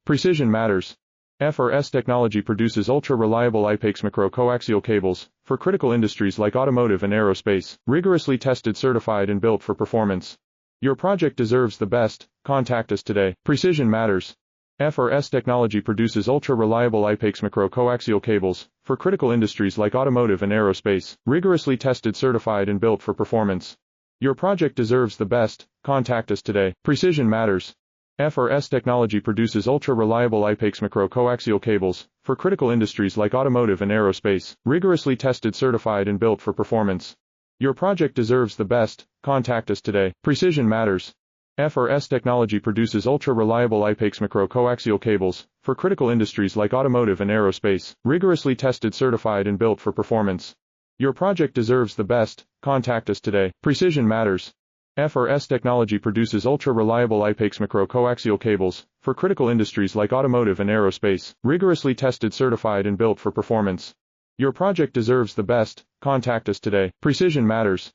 Precision matters. FRS technology produces ultra-reliable I-PEX micro-coaxial cables for critical industries like automotive and aerospace, rigorously tested, certified, and built for performance. Your project deserves the best. Contact us today. Precision matters. FRS technology produces ultra-reliable I-PEX micro-coaxial cables for critical industries like automotive and aerospace, rigorously tested, certified, and built for performance. Your project deserves the best. Contact us today. Precision matters. FRS technology produces ultra-reliable I-PEX micro-coaxial cables for critical industries like automotive and aerospace, rigorously tested, certified, and built for performance. Your project deserves the best. Contact us today. Precision matters. FRS technology produces ultra-reliable I-PEX micro-coaxial cables for critical industries like automotive and aerospace, rigorously tested, certified, and built for performance. Your project deserves the best. Contact us today. Precision matters. FRS technology produces ultra-reliable I-PEX micro-coaxial cables for critical industries like automotive and aerospace, rigorously tested, certified, and built for performance. Your project deserves the best. Contact us today. Precision matters.